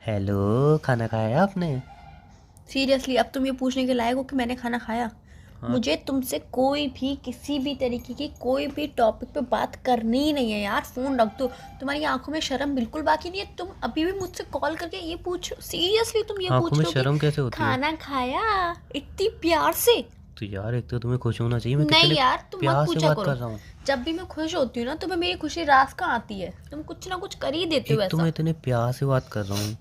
Hello, खाना खाया आपने? सीरियसली अब तुम ये पूछने के लायक हो कि मैंने खाना खाया? हाँ। मुझे तुमसे कोई भी किसी भी तरीके की कोई भी टॉपिक पे बात करनी ही नहीं है यार। फोन रख दो। तुम्हारी आंखों में शर्म बिल्कुल बाकी नहीं है। तुम अभी भी मुझसे कॉल करके ये पूछ, सीरियसली तुम ये आंखों पूछ में रहे हो कि शर्म कैसे होती है? खाना खाया, इतनी प्यार से। तो यार एक तो तुम्हें खुश होना चाहिए, मैं नहीं कितने यार, तुम मत प्यार से पूछा बात करो। कर रहा हूँ। जब भी मैं खुश होती हूँ ना, तुम्हें मेरी खुशी रास का आती है। तुम कुछ ना कुछ कर ही देते हो एक तो मैं ऐसा। इतने प्यार से बात कर रहा हूँ,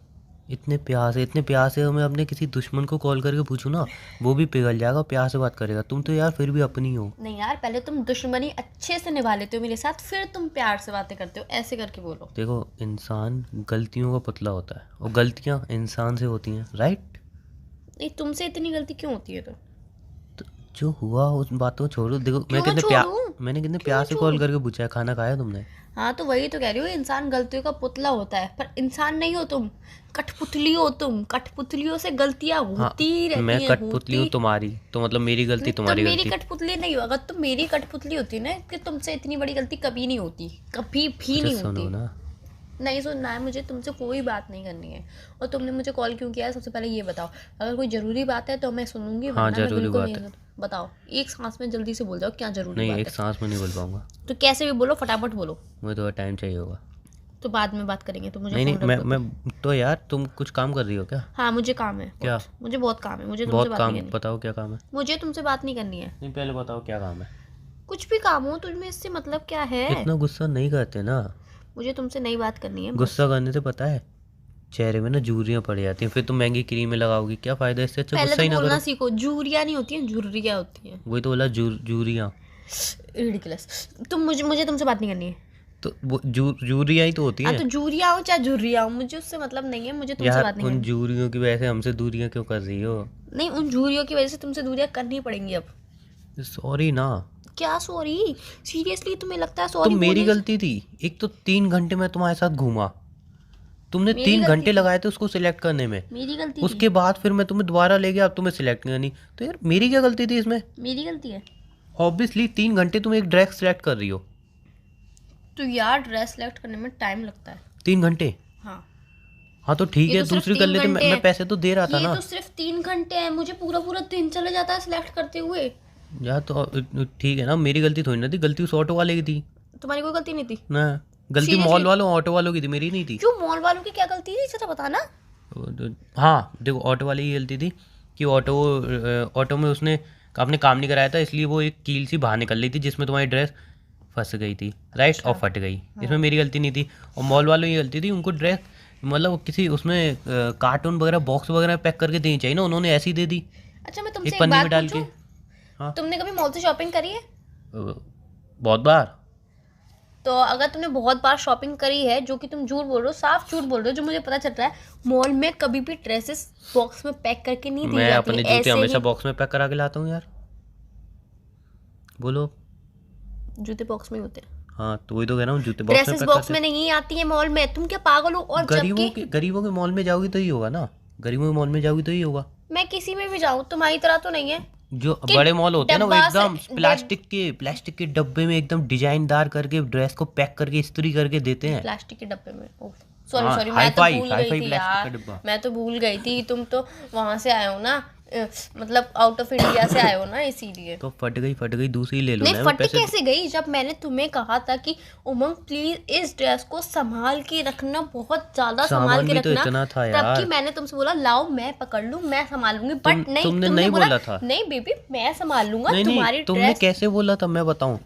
इतने प्यार से मैं अपने किसी दुश्मन को कॉल करके पूछूँ ना, वो भी पिघल जाएगा, प्यार से बात करेगा। तुम तो यार फिर भी अपनी हो। नहीं यार, पहले तुम दुश्मनी अच्छे से निभा लेते हो मेरे साथ, फिर तुम प्यार से बातें करते हो। ऐसे करके बोलो। देखो, इंसान गलतियों का पुतला होता है और गलतियाँ इंसान से होती हैं, राइट? नहीं, तुमसे इतनी गलती क्यों होती है तो जो हुआ उस बातों छोड़ो। देखो, क्यों छोड़ूं? मैंने कितने क्यों प्यार से कॉल छोड़ूं? करके पूछा है, खाना खाया तुमने? हाँ, तो वही तो कह रही हूँ, इंसान गलतियों का पुतला होता है, पर इंसान नहीं हो तुम। कठपुतली हो तुम। कठपुतलियों से गलतियां हाँ, होती ही मैं रहती हैं, कठपुतली हूँ होती। तुम्हारी, तो मतलब मेरी गलती नहीं, तुम तुम्हारी मेरी गलती। कठपुतली नहीं हो। अगर तुम मेरी कठपुतली होती ना, कि तुमसे इतनी बड़ी गलती कभी नहीं होती, कभी भी अच्छा नहीं सुनो होती। ना। नहीं सुनना है मुझे, तुमसे कोई बात नहीं करनी है। और तुमने मुझे कॉल क्यों किया है, सबसे पहले ये बताओ। अगर कोई ज़रूरी बात है तो मैं सुनूंगी, हाँ, वरना मैं जरूरी बिल्कुल बात नहीं है। बताओ। एक सांस में जल्दी से बोल जाओ क्या ज़रूरी नहीं, बात एक है। सांस में नहीं बोल पाऊंगा। तो कैसे भी बोलो, फटाफट बोलो। मुझे थोड़ा टाइम चाहिए होगा। तो बाद में बात करेंगे, तो मुझे नहीं नहीं, फ़ोन रख मैं दो मैं अभी। तो यार तुम कुछ काम कर रही हो क्या? हाँ, मुझे काम है क्या? बहुत, मुझे बहुत काम है, मुझे तुमसे बहुत बात नहीं काम? करनी। बताओ क्या काम है। मुझे तुमसे बात नहीं करनी है। नहीं, पहले बताओ क्या काम है। कुछ भी काम हो तुम्हें, इससे मतलब क्या है? इतना गुस्सा नहीं करते ना। मुझे तुमसे नई बात करनी है बस। गुस्सा करने से पता है चेहरे में ना झुर्रियाँ पड़ जाती हैं, फिर तुम महंगी क्रीमें लगाओगी, क्या फ़ायदा? इससे अच्छा पहले गुस्सा तो ही ना बोलना करो। सीखो, झुर्रियाँ नहीं होती हैं, झुर्रियाँ होती हैं। वही तो बोला, झुर्रियाँ। रिडिकुलस। तुम मुझे तुमसे बात नहीं करनी है। तो वो झुर्रियाँ ही तो होती हाँ, हैं। तो झुर्रियाँ हो चाहे झुर्रियाँ हो, मुझे उससे मतलब नहीं है, मुझे तुमसे यार बात नहीं उन करनी। झुर्रियों की वजह से हमसे दूरियां क्यों कर रही हो? नहीं, उन झुर्रियों की वजह से तुमसे दूरियाँ करनी पड़ेंगी अब। सॉरी ना। क्या सॉरी? सीरियसली तुम्हें लगता है तो सॉरी मेरी बोलने से? गलती थी। एक तो 3 घंटे मैं तुम्हारे साथ घूमा, तुमने मेरी तीन गलती घंटे थी। लगाए थे उसको सिलेक्ट करने में। मेरी गलती थी। उसके बाद फिर मैं तुम्हें दोबारा ले गया, अब तुम्हें सिलेक्ट करनी। तो यार मेरी क्या गलती थी इसमें? मेरी गलती है। ऑब्वियसली 3 घंटे तुम एक ड्रेस सिलेक्ट कर रही हो। तो यार, ड्रेस सेलेक्ट करने में टाइम लगता है। 3 घंटे? हाँ। हाँ तो ठीक ये है, तो सिर्फ दूसरी कर तीन लेते। घंटे मैं हैं। पैसे तो दे रहा था ये ना। तो सिर्फ 3 घंटे हैं, मुझे पूरा पूरा दिन चले जाता है सिलेक्ट करते हुए। यार तो ठीक है ना, मेरी गलती थोड़ी ना थी, गलती उस ऑटो वाले की थी तुम्हारी कोई गलती नहीं थी? ना। गलती मॉल सीरियसली? वालों ऑटो वालों की थी, मेरी नहीं थी। क्यों, मॉल वालों की क्या गलती थी, जरा बताना। हाँ देखो, ऑटो वाली की गलती थी कि ऑटो में उसने अपने काम नहीं कराया था, इसलिए वो एक कील सी बाहर निकल रही थी जिसमें तुम्हारी ड्रेस फंस गई थी, राइट? और अच्छा। फट गई। इसमें हाँ। मेरी गलती नहीं थी। और मॉल वालों की गलती थी, उनको ड्रेस मतलब किसी उसमें कार्टून वगैरह बॉक्स वगैरह पैक करके देनी चाहिए ना, उन्होंने ऐसी दे दी, अच्छा, मैं एक तुमसे एक पन्नी में बात डाल पूछूं? के। हाँ। तुमने कभी मॉल से शॉपिंग करी है? बहुत बार। तो अगर तुमने बहुत बार शॉपिंग करी है, जो कि तुम झूठ बोल रहे हो, साफ झूठ बोल रहे हो, जो मुझे पता चल रहा है, मॉल में कभी भी ड्रेसेस बॉक्स में पैक करके नहीं दी मैं जाती है, अपने जूते ऐसे हमेशा ही। बॉक्स में पैक करा के लाता हूँ यार। बोलो। जूते बॉक्स में ही होते हैं। हाँ तो वही तो कह रहा हूँ, जूते बॉक्स में ड्रेसेस पैक बॉक्स करते में हैं। नहीं आती है मॉल में, तुम क्या पागल हो? और जबकि गरीबों के मॉल में जाओगी तो ही होगा ना। गरीबों के मॉल में जाओगी तो ही होगा। मैं किसी में भी जाऊँ, तुम्हारी तरह तो नहीं है जो कि बड़े मॉल होते हैं ना, वो डब्बा से एकदम प्लास्टिक के डब्बे में एकदम डिजाइनदार करके ड्रेस को पैक करके इस्त्री करके देते हैं। प्लास्टिक के डब्बे में? ओह, सॉरी हाँ, सॉरी, हाई मैं तो फाई भूल हाई गई फाई थी प्लास्टिक का यार। डिब्बा। मैं तो भूल गई थी, तुम तो वहां से आए हो ना, मतलब आउट ऑफ इंडिया से आए हो ना, इसीलिए। तो फट गई, दूसरी ले लो नहीं, ना, मैं फटी पैसे कैसे गई जब मैंने तुम्हें कहा था कि उमंग प्लीज इस ड्रेस को संभाल के रखना, बहुत ज्यादा संभाल सामान के भी तो रखना। इतना था तब कि यार। मैंने तुमसे बोला लाओ मैं पकड़ लूं, मैं संभाल लूंगी, बट नहीं, तुमने तुमने नहीं बोला बोला था। नहीं बेबी, मैं संभाल लूंगा नहीं तुम्हारी तुमने ड्रेस। कैसे बोला था मैं बताऊं?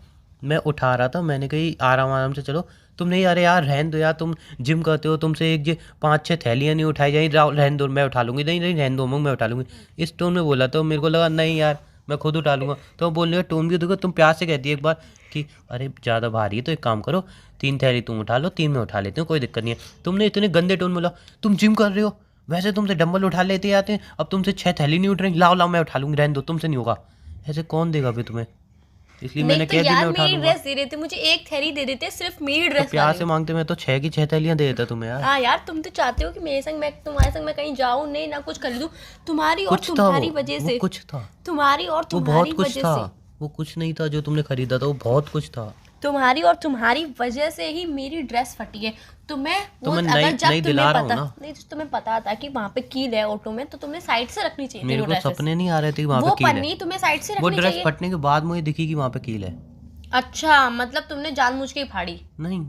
मैं उठा रहा था, मैंने कही आराम आराम से चलो। तुम नहीं, अरे यार रहन दो यार, तुम जिम करते हो, तुमसे एक 5-6 थैलियाँ नहीं उठाई जाएंगी, रहन दो मैं उठा लूंगी। नहीं नहीं, रहन दो मैं उठा लूंगी। इस टोन में बोला, तो मेरे को लगा नहीं यार मैं खुद उठा लूंगा। तो बोलने का टोन भी देखो, तुम प्यार से कहती है एक बार कि अरे ज़्यादा भारी है तो एक काम करो, 3 थैली तुम उठा लो, 3 मैं उठा लेती हूँ, कोई दिक्कत नहीं है। तुमने इतने गंदे टोन में बोला, तुम जिम कर रहे हो, वैसे तुमसे डंबल उठा लेते आते हैं, अब तुमसे 6 थैली नहीं उठ रही, लाओ लाओ मैं उठा लूंगी, रहन दो तुमसे नहीं होगा। ऐसे कौन देगा फिर तुम्हें? इसलिए नहीं मैंने तो कह दिया यार, मैं उठा मेरी लूंगा। ड्रेस दे रहे थे, मुझे एक थैली दे देते, सिर्फ मेरी तो ड्रेस प्यार वाली। से मांगते, मैं तो 6 की 6 थैलियाँ दे देता तुम्हें यार। हाँ यार, तुम तो चाहते हो कि मेरे संग मैं तुम्हारे संग मैं कहीं जाऊं नहीं, ना कुछ खरीदूं, तुम्हारी और कुछ था तुम्हारी वजह वो से। कुछ था। तुम्हारी और वो बहुत तुम्हारी कुछ वजह था। से। वो कुछ नहीं था जो तुमने खरीदा था, वो बहुत कुछ था। तुम्हारी और तुम्हारी वजह से ही मेरी ड्रेस फटी है। तुम्हें तो वो मैं अगर नई जब नई दिला तुम्हें रहा हूँ पता ना। नहीं, तो तुम्हें पता था कि वहां पे कील है ऑटो में, तो तुमने साइड से रखनी चाहिए थी मेरे वो को ड्रेसेस। सपने नहीं आ रहे थे कि वहाँ पे वो कील है। पन्नी तुम्हें साइड से वो रखनी ड्रेस चाहिए। फटने के बाद मुझे दिखी कि वहाँ पे कील है। अच्छा, मतलब तुमने जानबूझ के ही फाड़ी। नहीं,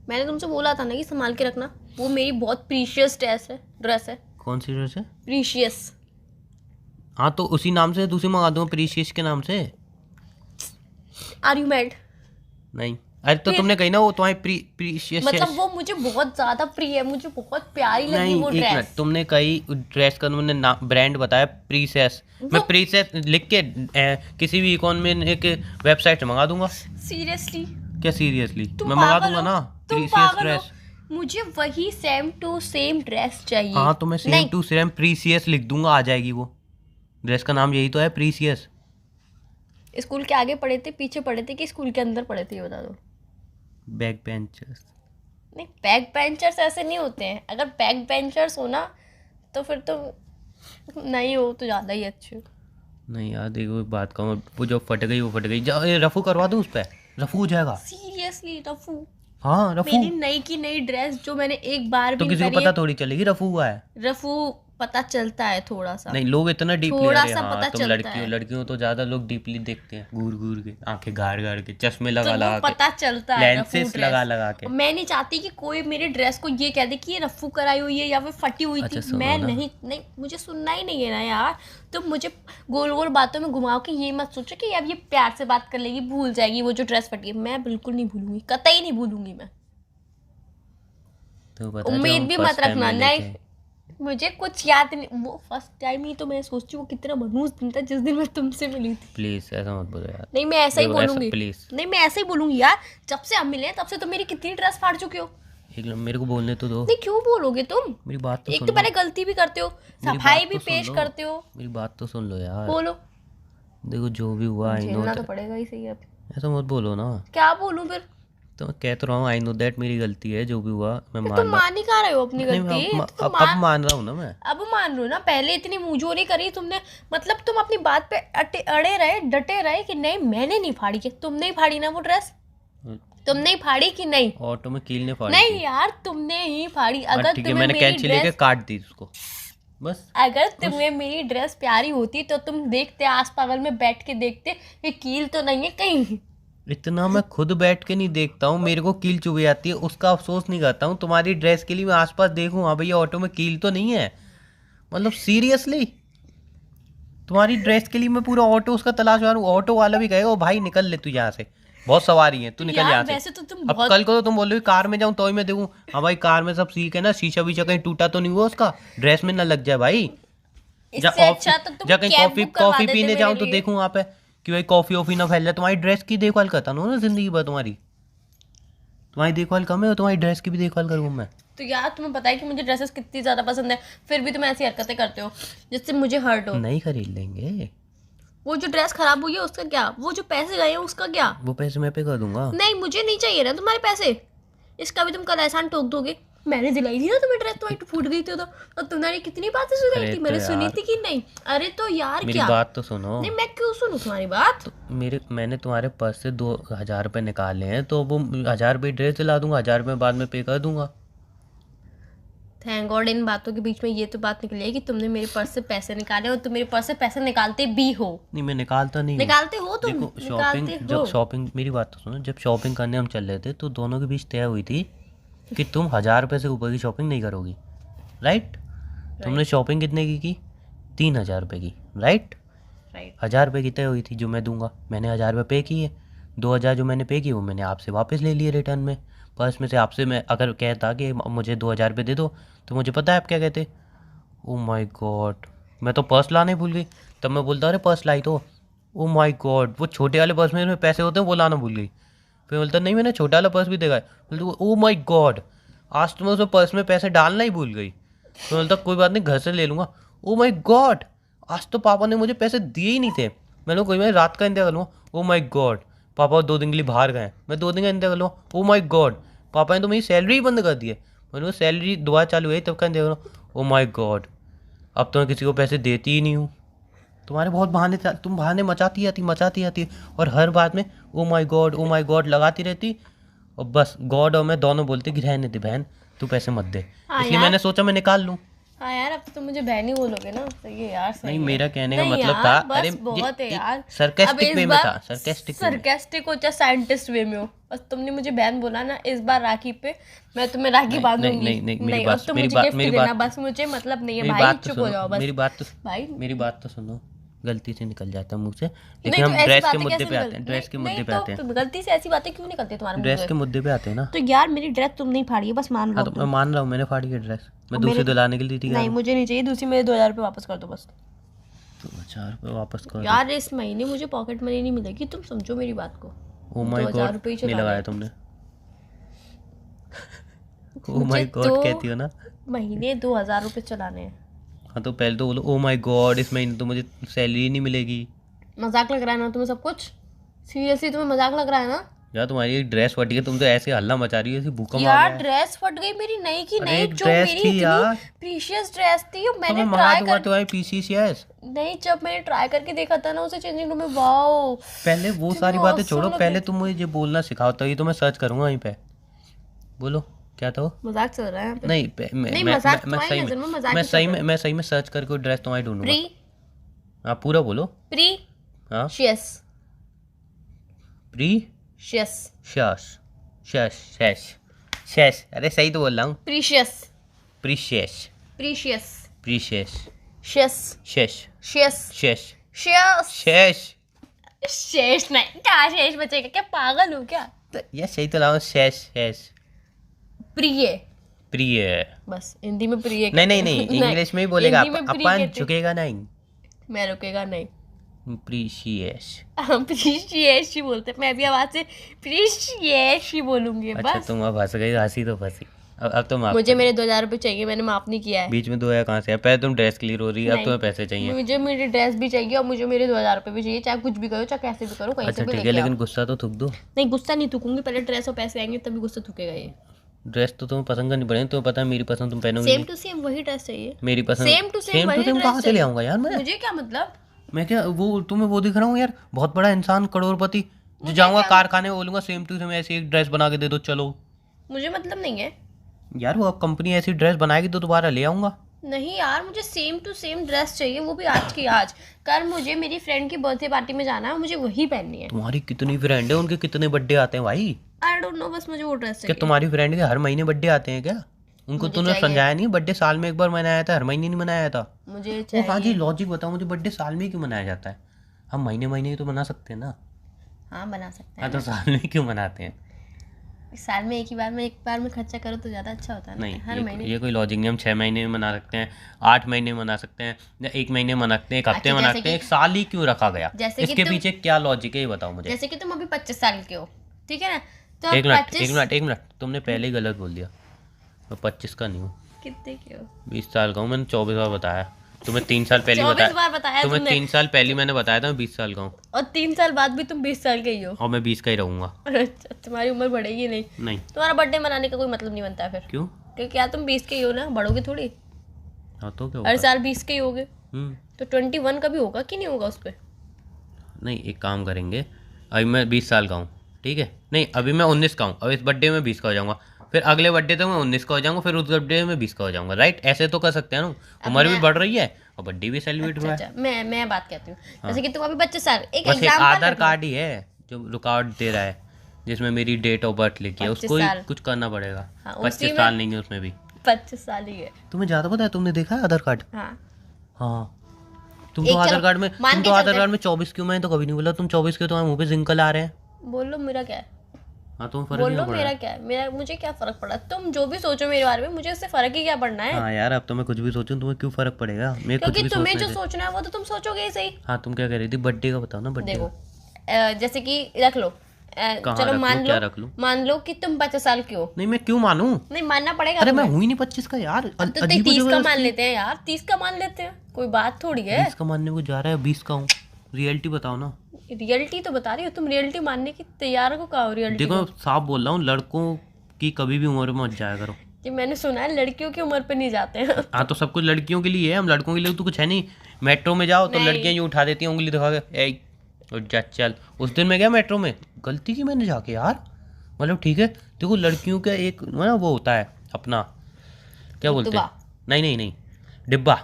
मैंने तुमसे बोला था ना कि संभाल के रखना। वो मेरी बहुत प्रीशियस ड्रेस है। कौन सी ड्रेस है? प्रीशियस। हाँ तो उसी नाम से दूसरी मंगा दूंगा, प्रीशियस के नाम से। Are you mad? नहीं, अरे तो फिर? तुमने कही ना वो तुम्हारी प्रीशियस। मतलब वो मुझे बहुत ज्यादा प्रिय है, मुझे बहुत प्यारी लगी नहीं, वो एक मिनट, ड्रेस। तुमने कही ड्रेस का तुमने ब्रांड बताया प्रीसेस। मैं प्रीसेस लिख के किसी भी इकॉन में एक वेबसाइट से मंगा दूंगा। सीरियसली? क्या सीरियसली? तुम मैं मंगा पागल दूंगा हो? ना तुम प्रीसियस पागल ड्रेस। हो? मुझे वही सेम टू सेम ड्रेस चाहिए। हाँ तो मैं सेम नहीं, टू सेम प्रीसियस लिख दूंगा, आ जाएगी वो। ड्रेस का नाम यही तो है, प्रीसियस। स्कूल के आगे पढ़े थे, पीछे पढ़े थे, कि स्कूल के अंदर पढ़े थे, ये बता दो। Back benchers. नहीं, बैक बेंचर्स ऐसे नहीं होते हैं। अगर बैक बेंचर्स हो ना, तो फिर तो नहीं हो तो ज़्यादा ही अच्छे। नहीं यार देखो, एक बात कहूँ, वो जो फट गई वो फट गई। रफू करवा दूँ उस पर, रफू हो जाएगा। सीरियसली रफू? हाँ रफू। मेरी नई की नई ड्रेस जो मैंने एक बार तो भी किसी नहीं को पहनी पता थोड़ी चलेगी रफू हुआ है। है। रफू पता चलता है थोड़ा सा। नहीं, लोग इतना डीपली, थोड़ा अरे सा हाँ पता तुम चलता लड़की हो, है। लड़कियों तो ज्यादा लोग डीपली देखते हैं, घूर घूर के, आंखें गाड़ गाड़ के, चश्मे तो लगा वो लगा के, पता चलता है रफू लेंसेस लगा लगा के। ड्रेस। मैं नहीं चाहती कि कोई मेरी ड्रेस को ये कह दे कि ये रफू कराई हुई है या फिर फटी हुई अच्छा, थी। सुनो मैं ना। नहीं, मुझे सुनना ही नहीं है ना यार। तुम मुझे गोल गोल बातों में घुमाओ कि ये मत सोचो कि अब ये प्यार से बात कर लेगी, भूल जाएगी वो जो ड्रेस फटी है। मैं बिल्कुल नहीं भूलूंगी, कतई नहीं भूलूंगी मैं। तो बता, उम्मीद जब भी हम मत first time रखना। मिले नहीं, थे। मुझे कुछ याद नहीं। वो फर्स्ट टाइम ही तो मैं सोचती हूँ वो कितना मनहूस दिन था जिस दिन मैं तुमसे मिली थी। प्लीज ऐसा मत बोलो यार। नहीं, मैं ऐसा ही देखो, ऐसा बोलूंगी। प्लीज। नहीं, मैं ऐसे ही बोलूंगी यार। जब से हम मिले हैं, तब से तो मेरी कितनी ड्रेस फाड़ चुके हो। एक मेरे को बोलने तो दो। नहीं, क्यों बोलोगे तुम? मेरी बात तो एक सुन तो लो। पहले गलती भी करते हो, मेरी सफाई बात भी तो सुन पेश लो। करते हो। मेरी बात तो सुन लो यार। बोलो। देखो जो भी हुआ, आई नो। झेलना तो पड़ेगा ही सही। अब ऐसा मत बोलो ना। क्या बोलूं फिर? तो मैं कह तो रहा हूँ, आई नो दैट मेरी गलती है, जो भी हुआ मैं फिर मान तुम रहा मान ही कहाँ रहे हो अपनी नहीं, मैं गलती? अब, तो अब, मान, अब मान रहा हूँ ना मैं। अब मान रहे हो ना। पहले इतनी मुंहजोरी करी तुमने, मतलब तुम अपनी बात पे अड़े रहे, डटे रहे कि नहीं मैंने नहीं फाड़ी। के तुमने ही फाड़ी ना वो ड्रेस? तुमने ही फाड़ी कि नहीं? ऑटो में कील ने फाड़ी नहीं थी। यार, तुमने ही फाड़ी। हाँ, अगर ठीक है, तुम्हें मैंने मेरी कैंची लेके ड्रेस, काट दी उसको, बस। अगर तुम्हें मेरी ड्रेस प्यारी होती तो तुम देखते, आस पागल में बैठ के देखते कि कील तो नहीं है कहीं। इतना मैं खुद बैठ के नहीं देखता हूँ, मेरे को कील चुभ जाती है, उसका अफसोस नहीं करता हूँ। तुम्हारी ड्रेस के लिए मैं आसपास देखूँ, हाँ भैया ऑटो में कील तो नहीं है। मतलब सीरियसली, तुम्हारी ड्रेस के लिए मैं पूरा ऑटो उसका तलाश मारूं। ऑटो वाला भी कहेगा, ओ भाई निकल ले तू यहाँ से, बहुत सवारी है, तू निकल यार यहाँ वैसे से। तो तुम अब बहुत, कल को तो तुम बोल रहे हो कार में जाऊं तो ही मैं देखूं, हाँ भाई कार में सब सीख है ना, शीशा वीशा कहीं टूटा तो नहीं हुआ उसका, ड्रेस में ना लग जाए भाई। इससे अच्छा तो तुम जा कहीं कैब कॉफी बुक करवा कॉफी देते पीने मेरे जाऊं तो लिए। देखूं वहाँ पे कि भाई कॉफी वॉफी ना फैल जाए। तुम्हारी ड्रेस की देखभाल करता हूँ ना जिंदगी भर, तुम्हारी देखभाल कम है और तुम्हारी ड्रेस की भी देखभाल करूँ मैं। तो यार तुम्हें पता है कि मुझे ड्रेसेस कितनी ज्यादा पसंद है, फिर भी तुम ऐसी हरकतें करते हो जिससे मुझे हर्ट हो। नहीं खरीद लेंगे, वो जो ड्रेस खराब हुई है उसका क्या? वो जो पैसे गए हैं उसका क्या? वो पैसे मैं पे कर दूंगा। नहीं, मुझे नहीं चाहिए ना तुम्हारे पैसे। इसका भी तुम कल एहसान ठोक दोगे। मैंने दिलाई थी ना तुम्हें ड्रेस, तुम्हारी फूट गई थी तो। और तुम्हारी कितनी बातें सुनाई अरे थी, तो मैंने सुनी यार, थी कि नहीं? अरे तो यार मेरी क्या? बात तो सुनो। नहीं, मैं क्यों सुनूं तुम्हारी बात? तो मैंने तुम्हारे पर्स से 2,000 रुपये निकाले हैं, तो वो 1,000 रुपये ड्रेस दिला दूंगा, 1,000 रुपये बाद में पे कर दूंगा। थैंक गॉड इन बातों के बीच में ये तो बात निकली है कि तुमने मेरे पर्स से पैसे निकाले, और तुम मेरे पर्स से पैसे निकालते भी हो। नहीं, मैं निकालता नहीं हूँ। निकालते हो तुम, देखो निकालते शॉपिंग, हो। जब शॉपिंग, मेरी बात तो सुनो, जब शॉपिंग करने हम चल रहे थे तो दोनों के बीच तय हुई थी कि तुम 1,000 रुपये से ऊपर की शॉपिंग नहीं करोगी, राइट? तुमने शॉपिंग कितने की 3,000 रुपये की, राइट? राइट। 1,000 रुपये की तय हुई थी जो मैं दूंगा, मैंने 1,000 रुपये पे किए। 2,000 जो मैंने पे किए वो मैंने आपसे वापस ले लिए रिटर्न में। पर्स में से आपसे मैं अगर कहता कि मुझे 2,000 रुपये दे दो, तो मुझे पता है आप क्या कहते, ओ माय गॉड, मैं तो पर्स लाने भूल गई। तब मैं बोलता अरे पर्स लाई तो, ओ माय गॉड वो छोटे वाले पर्स में पैसे होते हैं वो लाना भूल गई। फिर बोलता नहीं मैंने छोटा वाला पर्स भी देखा है। बोलते ओ माय गॉड, आज तो मैं उसमें पर्स में पैसे डालना ही भूल गई। फिर बोलता कोई बात नहीं घर से ले लूँगा। ओ माय गॉड, आज तो पापा ने मुझे पैसे दिए ही नहीं थे। मैंने कोई मैं रात का इंतजार कर लूँगा। ओ माय गॉड, पापा 2 दिन के लिए बाहर गए, मैं 2 दिन का इंतजार कर लूँगा। ओ माय गॉड, पापा ने तो मेरी सैलरी ही बंद कर दी है। मैंने सैलरी दोबारा चालू हुई तब का इंतजार करो। ओ माय गॉड, अब तो मैं किसी को पैसे देती ही नहीं हूँ। तुम्हारे बहुत बहाने तुम बहाने मचाती आती और हर बात में ओ माय गॉड लगाती रहती। और बस गॉड और मैं दोनों बोलते कि रहने दे बहन, तू पैसे मत दे। हाँ इसलिए यार। मैंने सोचा मैं निकाल लूँ। हाँ यार, अब तो तुम मुझे बहन ही बोलोगे ना। सही है यार, सही नहीं, है। मेरा कहने का नहीं मतलब यार, था, बस अरे बहुत है ये यार। अब सरकास्टिक इस वे में बार था, सरकास्टिक वे में। सरकास्टिक हो चाहे साइंटिस्ट वे में हो, बस तुमने मुझे बहन बोला ना, इस बार राखी पे मैं तुम्हें राखी नहीं बांधूंगी। नहीं, नहीं, और तुम मुझे गिफ्ट देना, बस मुझे मतलब नहीं है मेरी भाई, बात तो चुप हो सुनो, जाओ बस भाई। मेरी बात तो सुनो। गलती से निकल जाता मुंह से, नहीं लेकिन तो हम ऐसी ड्रेस के बातें मुद्दे कैसे पे आते निकल हैं, ड्रेस के नहीं, मुद्दे पे नहीं आते हैं, तो गलती से ऐसी बातें क्यों निकलती है तुम्हारे मुंह ड्रेस से? के मुद्दे पे आते हैं ना। तो यार मेरी ड्रेस तुम नहीं फाड़ी है, बस मान लो हाँ तो अब मैं तुम। मान रहा हूँ, मैंने फाड़ी है ड्रेस, मैं मेरे दूसरी दिलाने के लिए दी नहीं, मुझे नहीं चाहिए दूसरी, मेरे 2000 रुपये वापस कर दो बस। तो 4 रुपये वापस कर दो। यार इस महीने मुझे पॉकेट मनी नहीं मिलेगी, तुम समझो मेरी बात को। ओ माय 2000 गॉड, रुपये ही नहीं चला लगाया रहे। तुमने। ओ मुझे माय गॉड तो कहती हो ना। महीने 2000 रुपये चलाने हैं। हाँ तो पहले तो बोलो ओ माय गॉड, इस महीने तो मुझे सैलरी नहीं मिलेगी। मजाक लग रहा है ना तुम्हें सब कुछ? सीरियसली तुम्हें मजाक लग रहा है ना? यार तुम्हारी एक ड्रेस फटी है, तुम तो ऐसे हल्ला मचा रही हो जैसे भूकंप आ यार गया है। ड्रेस फट गई मेरी, नई की अरे नई, एक जो ड्रेस मेरी थी इतनी यार, प्रीशियस ड्रेस थी, और तो मैंने मैं मंगा ट्राई दूंगा कर तुम्हारी पीसीसीएस। नहीं, जब मैंने ट्राई करके देखा था ना उसे चेंजिंग रूम में, वाओ पहले वो सारी बातें छोड़ो, पहले तुम मुझे ये बोलना सिखाओ, तभी तो मैं सर्च करूंगा वहीं पे। बोलो क्या था वो? मजाक चल रहा है यहाँ पे। नहीं नहीं, मजाक तुम्हारी नजर में मजाक ही चल रहा है। मैं सही में सर्च करके ड्रेस तुम्हारी ढूंढूंगा। प्री हाँ पूरा बोलो। प्री हाँ शियस प्री शियस शश शश शश शश, अरे सही तो बोल रहा हूँ। प्रीशियस प्रीशियस प्रीशियस प्रीशियस शियस शश शियस शश शियस शश। शेष नहीं, क्या शेष बचेगा? क्या पागल हो क्या? तो ये सही तो लाऊं, शश शश। प्रिय, प्रिय। बस हिंदी में प्रिय नहीं नहीं नहीं, इंग्लिश में ही बोलेगा, हिंदी में प्रिय अपन कहते। झुकेगा नहीं। मैं रुकेगा नहीं। प्रीशियस। हम प्रीशियस ही बोलते हैं, मैं भी आवाज से प्रीशियस ही बोलूंगी अच्छा बस। तुम अब हंस गई, हंसी तो फंसी। अब तो माफ मुझे कर। मेरे 2000 रुपये चाहिए, मैंने माफ नहीं किया है। बीच में 2 कहाँ से है? पहले तुम ड्रेस क्लियर हो रही है, अब नहीं। तुम्हें पैसे चाहिए। मुझे मेरी ड्रेस भी चाहिए और मुझे मेरे 2000 रुपये भी चाहिए, चाहे कुछ भी करो, चाहे कैसे भी करो, कहीं अच्छा से भी ठीक है, लेके आओ। लेकिन गुस्सा तो थूक दो। नहीं, गुस्सा नहीं थूकूंगी, पहले ड्रेस और पैसे आएंगे तभी गुस्सा थूकेगा ये। ड्रेस तो तुम्हें पसंद करनी पड़ेगी, तुम्हें पता है मेरी पसंद तुम पहनोगी सेम नहीं। टू सेम वही ड्रेस चाहिए। मेरी पसंद सेम टू सेम वही कहाँ ड्रेस से ले चाहिए। आऊंगा यार मैं? मुझे क्या मतलब? मैं क्या वो तुम्हें वो दिख रहा हूँ यार, बहुत बड़ा इंसान, करोड़पति, जो जाऊंगा कारखाने में बोलूंगा सेम टू सेम ऐसी एक ड्रेस बना के दे दो, चलो। मुझे मतलब नहीं है। यार वो अब कंपनी ऐसी ड्रेस बनाएगी तो दोबारा ले आऊंगा। नहीं यार, मुझे सेम टू सेम ड्रेस चाहिए, वो भी आज की आज। कल मुझे मेरी फ्रेंड की बर्थडे पार्टी में जाना है, मुझे वही पहननी है। तुम्हारी कितनी फ्रेंड है, उनके कितने बर्थडे आते हैं भाई? आई डोंट नो, बस मुझे वो ड्रेस क्या चाहिए। तुम्हारी फ्रेंड के हर महीने बर्थडे आते हैं क्या? उनको मुझे तूने चाहिए। समझाया नहीं, बर्थडे साल में एक बार मनाया था, हर महीने नहीं मनाया था। मुझे ओ हाँ जी, चाहिए। लॉजिक बताओ मुझे, बर्थडे साल में ही क्यों मनाया जाता है? हम महीने महीने ही तो मना सकते हैं ना। हाँ, बना सकते हाँ हैं। तो साल में क्यों मनाते हैं? साल में एक बार में खर्चा करो तो ज्यादा अच्छा होता है ना, नहीं, हर महीने। ये कोई लॉजिक नहीं। हम 6 महीने में मना सकते हैं, 8 महीने में मना सकते हैं, या 1 महीने में मना सकते हैं, 1 हफ्ते में अच्छा, मना जैसे सकते हैं, कि- 1 साल ही क्यों रखा गया? जैसे कि इसके तुम- पीछे क्या लॉजिक है ये बताओ मुझे। जैसे कि तुम अभी 25 साल के हो, ठीक है ना? तो एक मिनट 25 एक मिनट, तुमने पहले ही गलत बोल दिया। मैं 25 का नहीं हूँ, कितने के हो? 20 साल का हूँ। मैंने 24 बार बताया, तुम्हें 3 साल पहले 24 बार बताया तुम्हें तुमने। 3 साल पहले मैंने बताया था मैं 20 साल का हूँ, और 3 साल बाद भी तुम 20 साल के ही हो। और मैं 20 का ही रहूँगा। अच्छा, तुम्हारी उम्र बढ़ेगी नहीं। नहीं। तुम्हारा बर्थडे मनाने का कोई मतलब नहीं बनता फिर, क्यों? क्योंकि यार तुम 20 के ही हो ना, बढ़ोगे थोड़ी। हाँ तो क्या हर होगा? साल 20 के ही होगे, हम्म। तो 21 का भी होगा कि नहीं होगा उस पर? नहीं, एक काम करेंगे, अभी मैं 20 साल का हूँ, ठीक है? नहीं, अभी मैं 19 का हूँ, अब इस बर्थडे में 20 का हो जाऊंगा, फिर अगले बर्थडे तक मैं 19 का हो जाऊंगा, फिर उस बर्थडे में 20 का हो जाऊंगा, राइट? ऐसे तो कर सकते हैं ना, उम्र भी बढ़ रही है और बर्थडे भी सेलिब्रेट हुआ है। अच्छा, मैं बात कहती हूँ, जैसे कि तुम अभी 25 साल, एक बस एक एग्जाम्पल आधार कार्ड ही है जो रुकावट दे रहा है, जिसमें मेरी डेट ऑफ बर्थ लिखी है, 25 उसको ही साल। कुछ करना पड़ेगा। हाँ, उसी 25 में- साल नहीं है उसमें भी। 25 साल ही है। तुम्हें ज़्यादा पता है? तुमने देखा है आधार कार्ड? हाँ, हाँ। तुम एक तो आधार चलो, कार्ड में मान तुम के तो आधार चलते कार्ड में 24 क्यों? मैंने तो कभी नहीं बोला तुम 24 के, तुम्हारे मुंह पे जिंकल आ रहे हैं। बोलो मेरा क्या है, हाँ तुम्हें फर्क नहीं बोलो पड़ मेरा रहा? क्या है, मेरा मुझे क्या फर्क पड़ा? तुम जो भी सोचो मेरे बारे में, मुझे उससे फर्क ही क्या पड़ना है? हाँ यार, अब तो मैं कुछ भी सोचूं तुम्हें क्यों फर्क पड़ेगा? मैं कुछ क्योंकि भी तुम्हें सोचने जो दे। सोचना है वो तो तुम सोचोगे ही सही। हाँ तुम क्या कह रही थी? बर्थडे का बताओ ना, बर्थडे देखो, का। जैसे कि रख लो, कहाँ चलो रख लूं? क्या रख लूं? मान लो कि तुम 25 साल के हो। नहीं मैं क्यों मानूं? नहीं, मानना पड़ेगा अरे मैं तुम्हें। हूं ही नहीं 25 का यार। तो 30 का मान लेते हैं यार, 30 का मान लेते हैं, कोई बात थोड़ी है। 20 का मानने को जा रहा है, 20 का हूँ। रियलिटी बताओ ना। रियलिटी तो बता रही हो, तुम रियलिटी मानने की तैयार हो? कहा हो रियलिटी? देखो साफ बोल रहा हूँ, लड़कों की कभी भी उम्र में मत जाया करो। कि मैंने सुना है लड़कियों की उम्र पे नहीं जाते हैं। हाँ तो सब कुछ लड़कियों के लिए है, हम लड़कों के लिए तो कुछ है नहीं। मेट्रो में जाओ तो नहीं। लड़कियां यूँ उठा देती हैं उंगली दिखा के, ए उठ जा चल। उस दिन मैं गया मेट्रो में, गलती की मैंने जाके यार, मतलब ठीक है देखो लड़कियों का एक ना वो होता है अपना, क्या बोलते हैं, रुतबा। नहीं नहीं नहीं, डिब्बा।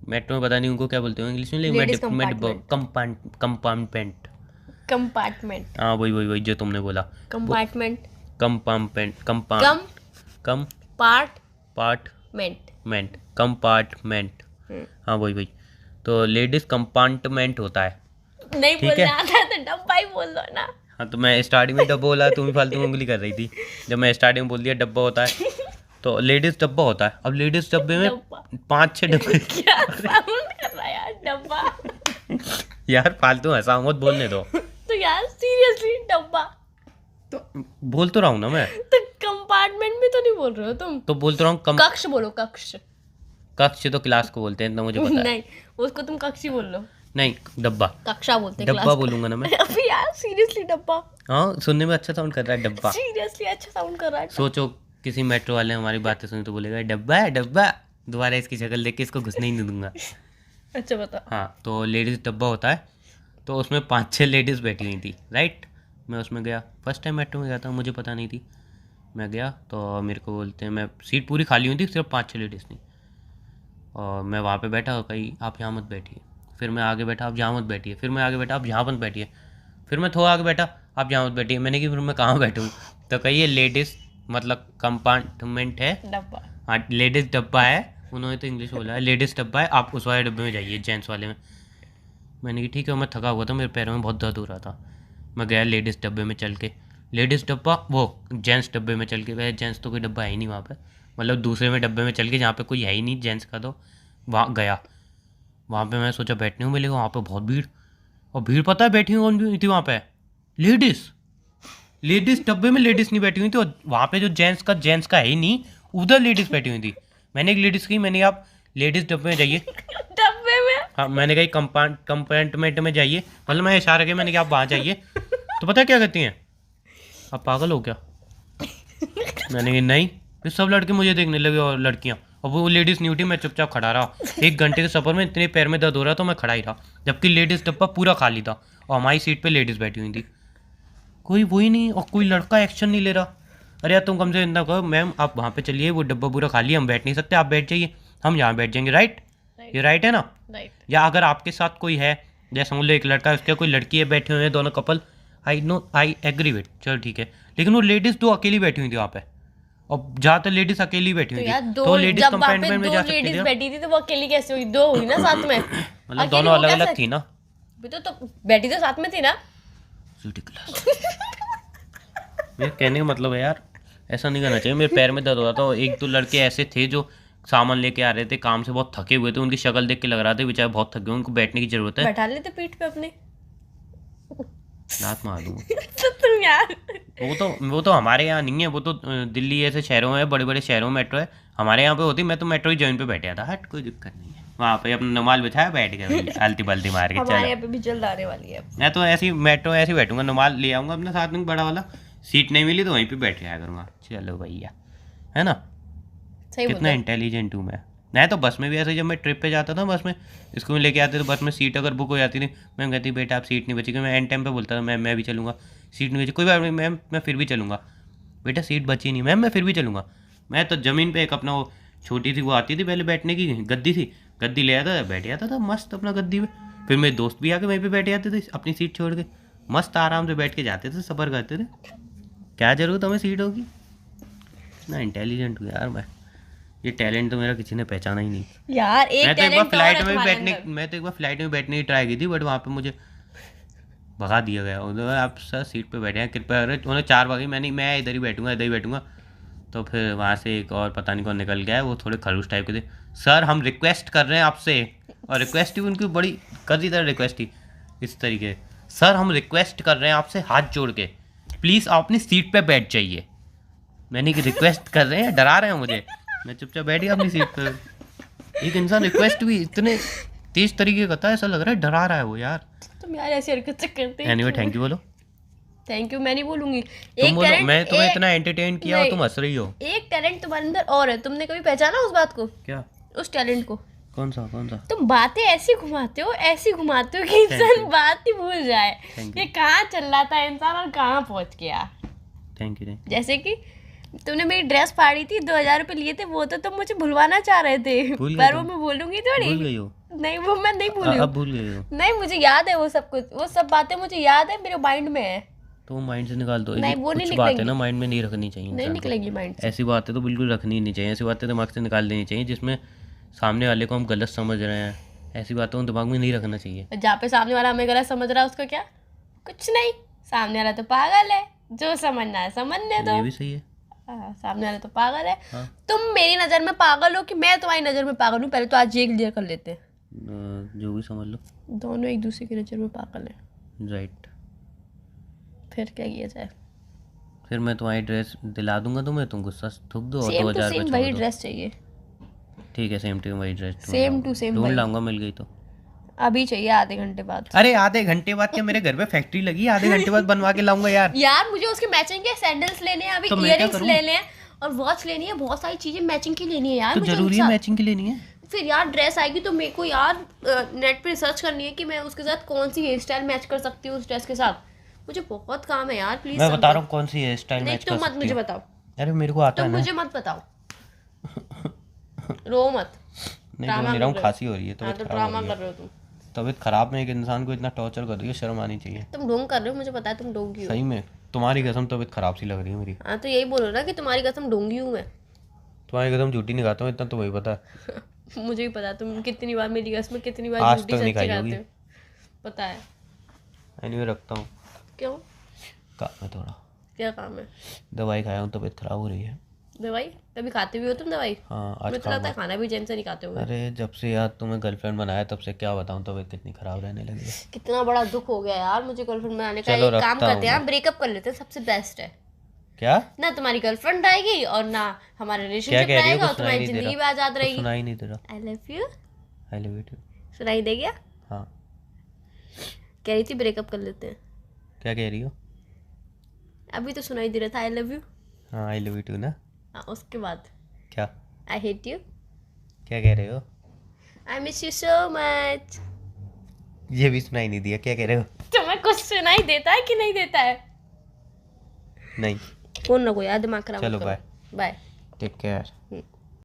मेट्रो में पता नहीं उनको क्या बोलते हैं इंग्लिश में, लेकिन Ladies मैं डिब्बा, compartment। कंपार्टमेंट। कंपार्टमेंट। हाँ वही जो तुमने बोला, कंपार्टमेंट। कंपार्टमेंट, कम कम पार्ट पार्ट मेंट। कंपार्टमेंट। हाँ वही तो लेडीज कंपार्टमेंट होता है। नहीं ठीक है। बोलना आता है तो डब्बा ही बोल दो ना। हाँ तो मैं स्टार्टिंग में डब्बा बोला, तुम ही फालतू में उंगली कर रही थी। जब मैं स्टार्टिंग में बोल दिया डब्बा होता है, तो लेडीज डब्बा होता है। अब लेडीज डब्बे में डब्बा। 5-6 डब्बे। क्या साउंड कर रहा है यार डब्बा। यार फालतू हंसा मत, बोलने दो। तो यार सीरियसली डब्बा। तो बोल तो रहा हूँ ना मैं, तो कंपार्टमेंट में तो नहीं बोल रहे हो तुम। तो बोल तो रहा हूँ कक्ष बोलो कक्ष। कक्ष तो क्लास को बोलते हैं, इतना मुझे पता है। नहीं उसको तुम कक्ष ही बोल लो। नहीं डब्बा, कक्षा बोलते हैं डब्बा क्लास बोलूंगा ना मैं। को। अभी यार सीरियसली डब्बा। हाँ सुनने में अच्छा साउंड कर रहा है डब्बा। सीरियसली अच्छा साउंड कर रहा है। सोचो किसी मेट्रो वाले हमारी बातें सुने तो बोलेगा डब्बा है डब्बा, दोबारा इसकी शक्ल देख के इसको घुसने ही नहीं दूंगा। अच्छा बता। हाँ तो लेडीज़ डब्बा होता है, तो उसमें 5-6 लेडीज़ बैठी हुई थी, राइट। मैं उसमें गया, फर्स्ट टाइम मेट्रो में गया था, मुझे पता नहीं थी। मैं गया तो मेरे को बोलते हैं, मैं सीट पूरी खाली हुई थी, सिर्फ 5-6 लेडीज़ थी। और मैं वहाँ पे बैठा, कहीं आप यहाँ मत बैठिए। फिर मैं आगे बैठा, आप यहाँ मत बैठिए। फिर मैं आगे बैठा, आप यहाँ मत बैठिए। फिर मैं थोड़ा आगे बैठा, आप यहाँ मत बैठिए। मैंने कि फिर मैं कहाँ बैठूँ, तो कहिए लेडीज़ मतलब कंपार्टमेंट है। डब्बा। हाँ लेडीज़ डब्बा है, उन्होंने तो इंग्लिश बोला है, लेडीज़ डब्बा है, आप उस वाले डब्बे में जाइए, जेंट्स वाले में। मैंने कि ठीक है, मैं थका हुआ था, मेरे पैरों में बहुत दर्द हो रहा था। मैं गया लेडीज़ डब्बे में चल के, लेडीज़ डब्बा वो जेंट्स डब्बे में चल के, वह जेंट्स तो कोई डब्बा है ही नहीं वहाँ पे, मतलब दूसरे में डब्बे में चल के जहाँ पे कोई है ही नहीं जेंट्स का, तो वहाँ गया। वहाँ पे मैं सोचा बैठने को मिलेगा, वहाँ पे बहुत भीड़। और भीड़ पता है बैठी हुई कौन भी थी वहाँ पे, लेडीज़ डब्बे में लेडीज़ नहीं बैठी हुई थी। और वहाँ पे जो जेंट्स का है ही नहीं, उधर लेडीज़ बैठी हुई थी। मैंने एक लेडीज़ की, मैंने आप लेडीज़ डब्बे में जाइए। डब्बे में। हाँ मैंने कहा कंपार्टमेंट में जाइए, मतलब मैं इशारा किया, मैंने कहा आप वहाँ जाइए। तो पता है क्या कहती हैं, आप पागल हो क्या। मैंने कहा नहीं। फिर सब लड़के मुझे देखने लगे और लड़कियाँ, और वो लेडीज़ नहीं उठी, मैं चुपचाप खड़ा रहा। 1 घंटे के सफ़र में इतने पैर में दर्द हो रहा तो मैं खड़ा ही रहा, जबकि लेडीज़ डब्बा पूरा खाली था और हमारी सीट पे लेडीज़ बैठी हुई थी। कोई वही नहीं, और कोई लड़का एक्शन नहीं ले रहा। अरे यार तुम कम से इतना कहो, मैम आप वहाँ पे चलिए, वो डब्बा पूरा खाली है, हम बैठ नहीं सकते, आप बैठ जाइए, हम यहाँ बैठ जाएंगे, राइट। ये राइट है ना। राइट। या अगर आपके साथ कोई है, जैसे समझ लो एक लड़का है, उसके कोई लड़की है, बैठे हुए हैं दोनों कपल, आई एग्री विथ, चलो ठीक है। लेकिन वो लेडीज़ 2 अकेली बैठी हुई थी वहाँ पे, और ज़्यादातर लेडीज़ अकेली बैठी तो हुई यार थी, दो, तो लेडीज़ जब वहाँ पे कंपार्टमेंट में 2 जा सकती लेडीज थी। बैठी थी तो वो अकेली कैसे हुई, 2 हुई ना साथ में। मतलब अकेली दोनों वो अलग अलग कैसे? थी ना। अभी तो बैठी तो साथ में थी ना। रिडिकुलस। मेरे कहने का मतलब है यार, ऐसा नहीं करना चाहिए। मेरे पैर में दर्द हो रहा था, और 1-2 लड़के ऐसे थे जो सामान लेके आ रहे थे, काम से बहुत थके हुए थे, उनकी शक्ल देख के लग रहा था बेचारे बहुत थके हुए, उनको बैठने की जरूरत है। बैठा लेते पीठ पे अपने। रात मार दूँ। तो तुम यार। वो तो हमारे यहाँ नहीं है, वो तो दिल्ली ऐसे शहरों में, बड़े बड़े शहरों में मेट्रो है। हमारे यहाँ पे होती, मैं तो मेट्रो ही जॉइन पे बैठा था, हट कोई दिक्कत नहीं है। वहाँ पे अपना नमाल बिछाया, बैठ गया, आलती बल्ती मार के हमारे चला। यहाँ पे भी जल्द आने वाली है। मैं तो ऐसी मेट्रो ऐसे ही बैठूंगा, नमाल ले आऊँगा अपने साथ में बड़ा वाला, सीट नहीं मिली तो वहीं पे बैठ जाया करूँगा। चलो भैया, है ना। सही कितना इंटेलिजेंट हूँ मैं तो बस में भी ऐसे, जब मैं ट्रिप पे जाता था बस में, स्कूल में लेके आते तो बस में सीट अगर बुक हो जाती थी, मैम कहती बेटा आप सीट नहीं बचेगी, मैं एंड टाइम पे बोलता था मैम मैं भी चलूँगा, सीट नहीं बची, कोई बात नहीं मैम मैं फिर भी चलूँगा। बेटा सीट बची नहीं मैम, मैं फिर भी चलूँगा। मैं तो ज़मीन पे एक अपना वो छोटी सी वो आती थी पहले बैठने की गद्दी थी, गद्दी ले आता था, बैठ जाता था मस्त अपना गद्दी पे। फिर मेरे दोस्त भी आके वहीं पे बैठ जाते थे अपनी सीट छोड़ के, मस्त आराम से बैठ के जाते थे, सफ़र करते थे। क्या ज़रूरत हमें सीटों की। इतना इंटेलिजेंट हूँ यार मैं, ये टैलेंट तो मेरा किसी ने पहचाना ही नहीं यार। एक मैं तो एक बार टैलेंट और फ्लाइट है में तुम्हारे बैठने अंदर। मैं तो एक बार फ्लाइट में बैठने की ट्राई की थी, बट वहाँ पे मुझे भगा दिया गया। उन्होंने आप सर सीट पे बैठे हैं कृपया, उन्होंने 4 बार मैं इधर ही बैठूंगा। तो फिर वहाँ से एक और पता नहीं कौन निकल गया है, वो थोड़े खड़ूस टाइप के थे। सर हम रिक्वेस्ट कर रहे हैं आपसे, और रिक्वेस्ट ही उनकी बड़ी कड़ी तरह रिक्वेस्ट थी इस तरीके, सर हम रिक्वेस्ट कर रहे हैं आपसे हाथ जोड़ के, प्लीज़ आप अपनी सीट पे बैठ जाइए। मैंने कि रिक्वेस्ट कर रहे हैं, डरा रहे हैं मुझे। मैं चुपचाप बैठ गया अपनी सीट पे। एक इंसान रिक्वेस्ट भी इतने तेज तरीके का था, ऐसा लग रहा है डरा रहा है वो यार। तुम यार ऐसी हरकत से करते हैं। एनीवे थैंक यू बोलो। थैंक यू मैं नहीं बोलूंगी। तुम एक बोलो, टैलेंट मैं तुम्हें इतना एंटरटेन किया और नहीं। तुम हंस रही हो। एक टैलेंट तुम्हारे अंदर और है, तुमने कभी पहचाना उस बात को, क्या? उस टैलेंट को? कौन सा? तुम बातें ऐसी घुमाते हो कि इंसान बात ही भूल जाए Thank ये कहाँ चल रहा था इंसान और कहाँ पहुंच गया। Thank you. जैसे कि तुमने मेरी ड्रेस फाड़ी थी, 2000 रुपए लिए थे, वो तो तुम मुझे भुलवाना चाह रहे थे, भूल गई पर तुम? वो मैं बोलूंगी थोड़ी। भूल गई हो? नहीं वो मैं नहीं भूली हूँ। अब भूल गई हो? नहीं मुझे याद है वो सब कुछ, वो सब बातें मुझे याद है, मेरे माइंड में है। तो माइंड से निकाल दो। नहीं वो नहीं कुछ बातें निकलेंगी, ना माइंड में नहीं रखनी चाहिए नहीं इंसान को। निकलेंगी माइंड से। ऐसी बातें तो बिल्कुल रखनी ही नहीं चाहिए। ऐसी बातें दिमाग से निकाल देनी चाहिए जिसमें सामने वाले को हम गलत समझ रहे हैं। ऐसी बातों को दिमाग में नहीं रखना चाहिए। जहाँ पे सामने वाला हमें गलत समझ रहा है उसका क्या, कुछ नहीं, सामने वाला तो पागल है, जो समझना है समझने दो। ये भी सही है। सामने वाला तो पागल है। हाँ। तुम मेरी नजर में पागल हो कि मैं तुम्हारी नजर में पागल हूँ, पहले तो आज ये क्लियर कर लेते हैं। जो भी समझ लो। दोनों एक दूसरे की नजर में पागल है। राइट। फिर क्या किया जाए? फिर मैं तुम्हारी ड्रेस दिला दूंगा तुम्हें, तुम गुस्सा थूक दो और सेम टू 2000 सेम रुपये वही छोड़ दो। ड्रेस चाहिए, ठीक है, सेम टू वही ड्रेस सेम टू सेम ढूंढ वही। लाऊंगा, मिल गई तो। अभी चाहिए आधे घंटे बाद। अरे आधे घंटे बाद क्या? मेरे घर पे फैक्ट्री लगी है, आधे घंटे बाद बनवा के लाऊंगा यार। यार मुझे उसके मैचिंग के सैंडल्स लेने हैं, अभी तो मैं क्या इयररिंग्स करूं? लेने हैं और वॉच लेनी है, बहुत सारी चीजें मैचिंग की लेनी है यार तो मुझे जरूरी है उनसे। मैचिंग की लेनी है? फिर यार ड्रेस आएगी तो मेरे को यार नेट पे रिसर्च करनी है कि मैं उसके साथ कौन सी हेयर स्टाइल मैच कर सकती हूँ उस ड्रेस के साथ। मुझे बहुत काम है यार, प्लीज मैं बता रहा हूँ कौन सी हेयर स्टाइल नहीं मैच कर तुम मत सकती मुझे हूँ। बताओ, अरे मेरे को आता है तुम ना। मुझे मत बताओ, रो मत। नहीं ड्रामा रो नहीं रहा हूँ, कर रहे हो। खांसी हो रही है, हाँ तबीयत तो खराब हो ड्रामा रही कर है। रहे हो तुम, तबीयत खराब में एक इंसान को इतना टॉर्चर कर रही है, शर्म आनी चाहिए। तुम ढोंग कर रहे हो, मुझे पता है तुम ढोंगी हो। सही में तुम्हारी कसम तबीयत खराब सी लग रही है मेरी। हाँ तो यही बोलो ना कि तुम्हारी कसम ढोंगी हूँ मैं। तुम्हारी कसम झूठी नहीं खाता हूँ, इतना तो वही पता है। मुझे भी पता है तुम कितनी बार मेरी कसम कितनी बार आज झूठी तक नहीं सच्ची खाई होगी। खाते हो, पता है। एनीवे रखता हूँ, क्यों, काम है थोड़ा। क्या काम है? दवाई खाया हूँ, तबीयत खराब हो रही है। दवाई कभी खाते भी हो तुम दवाई? हाँ आज मुझे तो लगता है खाना भी चैन से नहीं खाते हो। अरे जब से यार तुम्हें गर्लफ्रेंड बनाया तब से क्या बताऊँ, तबीयत कितनी खराब रहने लगी है। कितना बड़ा दुख हो गया यार मुझे गर्लफ्रेंड बनाने का। चलो एक काम रखता करते हूँ हैं, ब्रेकअप कर लेते हैं, सबसे बेस्ट है। क्या? ना तुम्हारी गर्लफ्रेंड आएगी और ना हमारा क्या रिलेशनशिप कह रही हो? रहेगा, कुछ और सुनाई तुम्हारी नहीं दे जिंदगी भी रहा, आजाद कुछ रहेगी। सुनाई नहीं दे रहा। I love you I love you too. सुनाई दे गया? हाँ कह रही थी ब्रेकअप कर लेते हैं, क्या कह रही हो? अभी तो सुनाई दे रहा था आई लव यू। हाँ आई लव यू टू ना। हाँ उसके बाद क्या आई हेट यू, क्या कह रहे हो? I miss you so much. ये भी सुनाई नहीं दिया, क्या कह रहे हो? तुम्हें कुछ सुनाई देता है कि नहीं देता है? नहीं। फोन ना को यार, दिमाग खराब चलो मत करो। बाय। बाय। Take care.